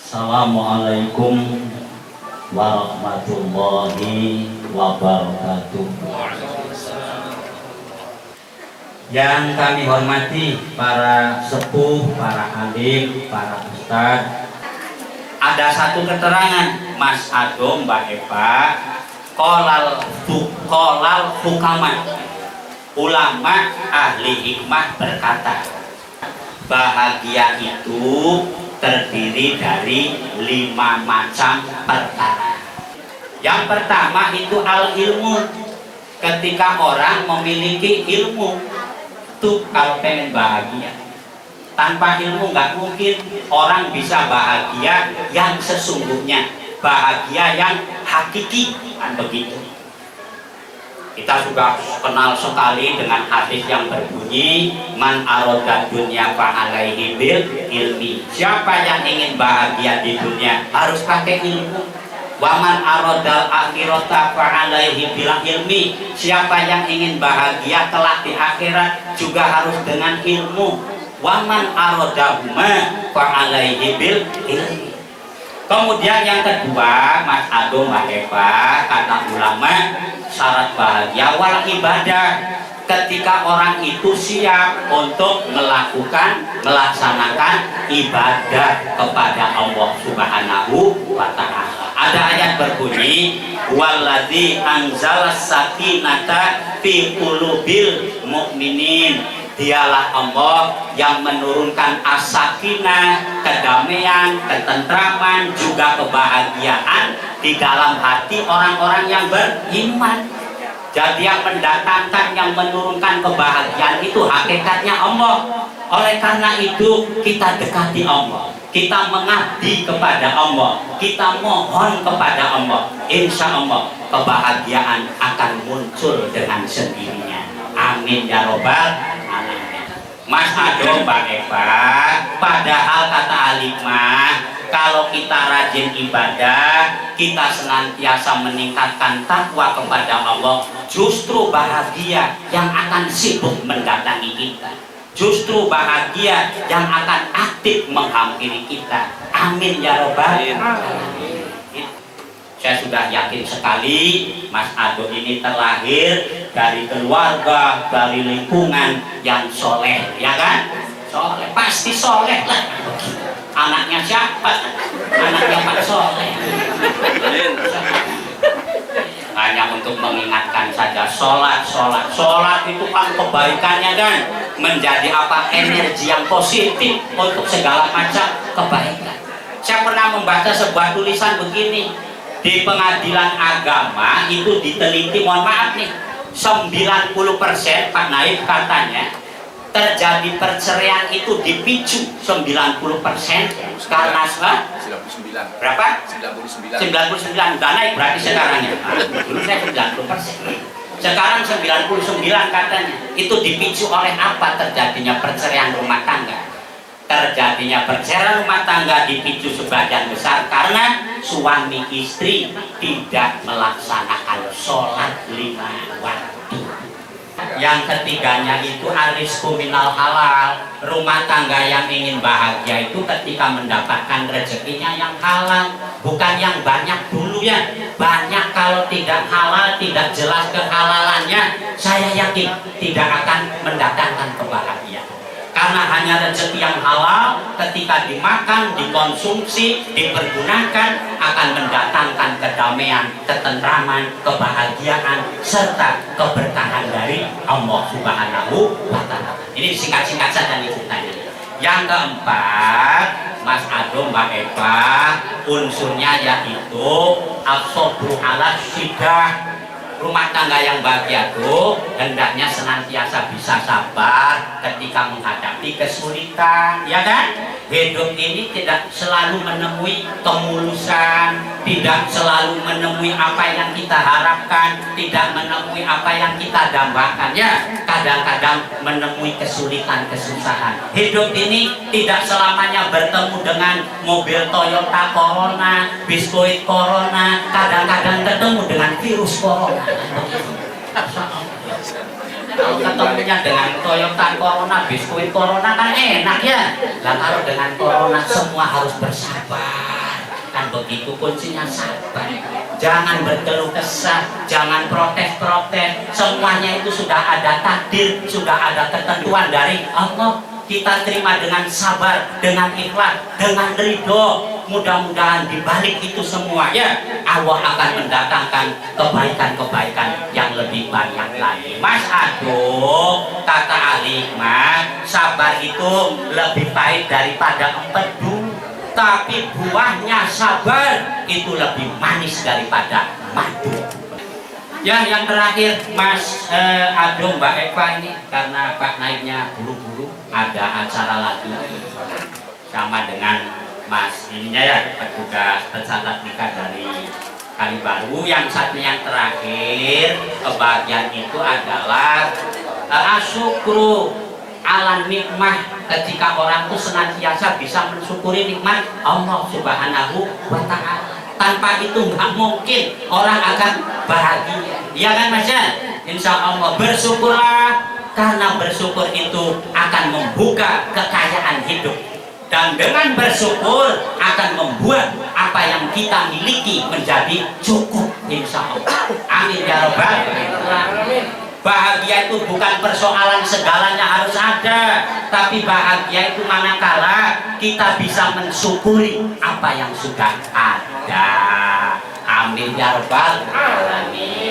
Assalamualaikum warahmatullahi wabarakatuh. Yang kami hormati para sepuh, para alim, para ustadz. Ada satu keterangan Mas Adom, Mbak Eva, kolal hukama, ulama ahli hikmah berkata, bahagia itu terdiri dari 5 macam perkara. Yang pertama itu al-ilmu. Ketika orang memiliki ilmu, itu kalau pengen bahagia. Tanpa ilmu nggak mungkin orang bisa bahagia yang sesungguhnya, bahagia yang hakiki, kan begitu. Kita sudah kenal sekali dengan hadis yang berbunyi man aroda dunya fa'alaihi bil ilmi. Siapa yang ingin bahagia di dunia harus pakai ilmu. Waman arodal akhirata fa'alaihi bil ilmi. Siapa yang ingin bahagia kelak di akhirat juga harus dengan ilmu. Waman arodahuma fa'alaihi bil ilmi. Kemudian yang kedua, Mas Ado, Mbak Eva, kata ulama, syarat bahagia wal ibadah. Ketika orang itu siap untuk melaksanakan ibadah kepada Allah Subhanahu wa ta'ala. Ada ayat berbunyi, waladzi anzalas sakinata fi qulubil mu'minin. Dialah Allah yang menurunkan as-sakinah, kedamaian, ketentraman, juga kebahagiaan di dalam hati orang-orang yang beriman. Jadi yang mendatangkan, yang menurunkan kebahagiaan itu hakikatnya Allah. Oleh karena itu kita dekati Allah, kita mengabdi kepada Allah, kita mohon kepada Allah. Insya Allah kebahagiaan akan muncul dengan sendirinya. Amin ya robbal. Mas Ado, Mbak Eva, padahal kata alimah, kalau kita rajin ibadah, kita senantiasa meningkatkan takwa kepada Allah, justru bahagia yang akan sibuk mendatangi kita, justru bahagia yang akan aktif menghampiri kita. Amin ya robbal alamin. Saya sudah yakin sekali Mas Ado ini terlahir dari keluarga, dari lingkungan yang soleh, ya kan? Soleh, pasti soleh lah. Anaknya siapa? Anaknya Pak Soleh. Hanya untuk mengingatkan saja, sholat itu kan kebaikannya kan menjadi apa? Energi yang positif untuk segala macam kebaikan. Saya pernah membaca sebuah tulisan begini, di pengadilan agama itu diteliti, mohon maaf nih, 90% Pak Naib katanya terjadi perceraian itu dipicu 90% karena 99. berapa? 99 udah naik berarti sekarang ya. Dulu saya 90%, sekarang 99 katanya. Itu dipicu oleh apa terjadinya perceraian rumah tangga? Terjadinya perceraian rumah tangga dipicu sebagian besar karena suami istri tidak melaksanakan sholat 5 waktu. Yang ketiganya itu arizku minal halal. Rumah tangga yang ingin bahagia itu ketika mendapatkan rezekinya yang halal, bukan yang banyak dulu ya. Banyak kalau tidak halal, tidak jelas kehalalannya, saya yakin tidak akan mendatangkan kebahagiaan. Karena hanya rezeki yang halal ketika dimakan, dikonsumsi, dipergunakan akan mendatangkan kedamaian, ketentraman, kebahagiaan, serta keberkahan dari Allah Subhanahu wa ta'ala. Ini singkat-singkat saja nih ceritanya. Yang keempat, Mas Ado, Mbak Eva, unsurnya yaitu as-sabru ala syiddah. Rumah tangga yang bahagia itu hendaknya senantiasa bisa sabar ketika menghadapi kesulitan, ya kan? Hidup ini tidak selalu menemui kemulusan, tidak selalu menemui apa yang kita harapkan, tidak menemui apa yang kita dambakan, ya. Kadang-kadang menemui kesulitan, kesusahan. Hidup ini tidak selamanya bertemu dengan mobil Toyota Corona, biskuit Corona, kadang-kadang ketemu dengan virus Corona. Kalau ketemunya dengan Toyota Corona, biskuit Corona kan enak ya. Nah kalau dengan Corona semua harus bersabar. Kan begitu kuncinya, sabar. Jangan berkeluh kesah, jangan protes-protes. Semuanya itu sudah ada takdir, sudah ada ketentuan dari Allah. Kita terima dengan sabar, dengan ikhlas, dengan ridho. Mudah-mudahan dibalik itu semua ya Allah akan mendatangkan kebaikan-kebaikan yang lebih banyak lagi. Mas aduh, kata ahli hikmah, sabar itu lebih pahit daripada empedu, tapi buahnya sabar itu lebih manis daripada madu. Ya, yang terakhir Mas Adung, Mbak Eva ini karena Pak Naibnya buru-buru ada acara lagi sama dengan Mas ininya ya, petugas pencatat nikah dari Kalibaru. Yang satu yang terakhir kebahagiaan itu adalah asyukru ala nikmah, ketika orang itu senantiasa bisa mensyukuri nikmat Allah Subhanahu wa Ta'ala. Tanpa itu nggak mungkin orang akan bahagia, ya kan Mas ya? Insya Allah bersyukurlah, karena bersyukur itu akan membuka kekayaan hidup, dan dengan bersyukur akan membuat apa yang kita miliki menjadi cukup, insya Allah. Amin ya rabbal alamin. Bahagia itu bukan persoalan segalanya harus ada, tapi bahagia itu manakala kita bisa mensyukuri apa yang sudah ada. Amin ya rabbal alamin.